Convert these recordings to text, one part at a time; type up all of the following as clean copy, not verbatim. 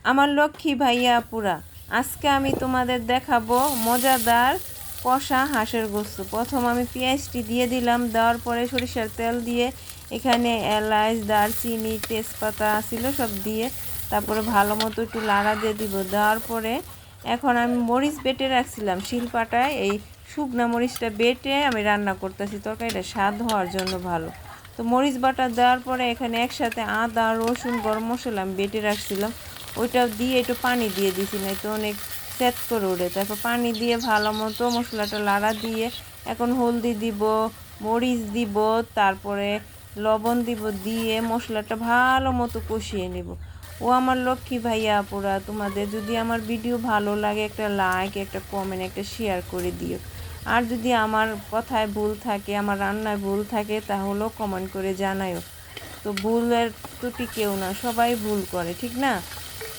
আমার লক্ষ্মী ভাইয়া আপুরা, আজকে আমি তোমাদের দেখাবো মজাদার কষা হাঁসের গোস্ত। প্রথম আমি পেঁয়াজটি দিয়ে দিলাম, দেওয়ার পরে সরিষার তেল দিয়ে এখানে এলাচ, দারচিনি, তেজপাতা ছিল সব দিয়ে তারপরে ভালো মতো একটু লাড়া দিয়ে দিব। দেওয়ার পরে এখন আমি মরিচ বেটে রাখছিলাম শিলপাটায়, এই শুকনা মরিচটা বেটে আমি রান্না করতেছি, তরকারিটা স্বাদ হওয়ার জন্য ভালো। তো মরিচ বাটা দেওয়ার পরে এখানে একসাথে আদা, রসুন, গরম মশলা আমি বেটে রাখছিলাম, ওইটাও দিয়ে একটু পানি দিয়ে দিছি, না তো অনেক সেট করে ওঠে। তারপর পানি দিয়ে ভালো মতো মশলাটা লাড়া দিয়ে এখন হলদি দিব, মরিচ দিব, তারপরে লবণ দিব, দিয়ে মশলাটা ভালো মতো কষিয়ে নেব। ও আমার লক্ষ্মী ভাইয়া আপুরা, তোমাদের যদি আমার ভিডিও ভালো লাগে একটা লাইক, একটা কমেন্ট, একটা শেয়ার করে দিও। আর যদি আমার কথায় ভুল থাকে, আমার রান্নায় ভুল থাকে, তাহলেও কমেন্ট করে জানাইও। তো ভুলের ত্রুটি কেউ না, সবাই ভুল করে, ঠিক না?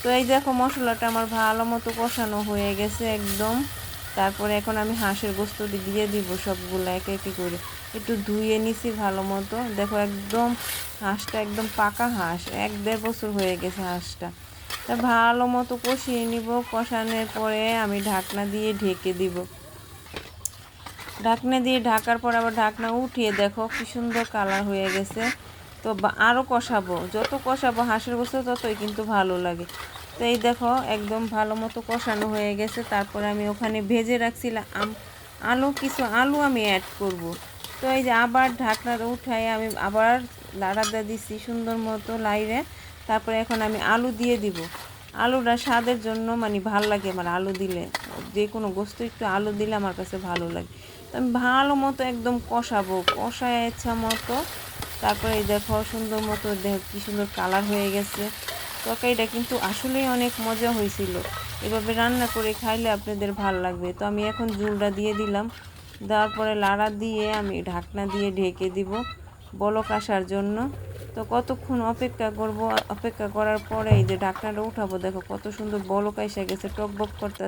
তো এই দেখো মশলাটা আমার ভালো মতো কষানো হয়ে গেছে একদম। তারপরে এখন আমি হাঁসের গোস্তটি দিয়ে দিব সবগুলো একে একে করে। একটু ধুয়ে নিছি ভালো মতো, দেখো একদম হাঁসটা একদম পাকা হাঁস, 1-1.5 বছর হয়ে গেছে হাঁসটা। তা ভালো মতো কষিয়ে নিব। কষানোর পরে আমি ঢাকনা দিয়ে ঢেকে দিব। ঢাকনা দিয়ে ঢাকার পর আবার ঢাকনা উঠিয়ে দেখো কি সুন্দর কালার হয়ে গেছে। তো আরও কষাবো, যত কষাবো হাঁসের গোস্ত ততই কিন্তু ভালো লাগে। তো এই দেখো একদম ভালো মতো কষানো হয়ে গেছে। তারপরে আমি ওখানে ভেজে রাখছিলাম কিছু আলু আমি অ্যাড করব। তো এই যে আবার ঢাকনাটা উঠাই আমি আবার লাড়াতে দিছি সুন্দর মতো লাইরে। তারপরে এখন আমি আলু দিয়ে দিব। আলুটা স্বাদের জন্য মানে ভালো লাগে আমার আলু দিলে, যে কোনো গোস্ত একটু আলু দিলে আমার কাছে ভালো লাগে। তো আমি ভালো মতো একদম কষাবো, কষায় ইচ্ছা মতো। তারপরে এই দেখো সুন্দর মতো দেখো কী সুন্দর কালার হয়ে গেছে। তরকারিটা কিন্তু আসলেই অনেক মজা হয়েছিল। এভাবে রান্না করে খাইলে আপনাদের ভালো লাগবে। তো আমি এখন ঝুলটা দিয়ে দিলাম, দেওয়ার পরে লাড়া দিয়ে আমি ঢাকনা দিয়ে ঢেকে দিব বলক আসার জন্য। তো কতক্ষণ অপেক্ষা করব, অপেক্ষা করার পরে এই যে ঢাকনাটা উঠাবো, দেখো কত সুন্দর বলক এসে গেছে, টকবক করতে।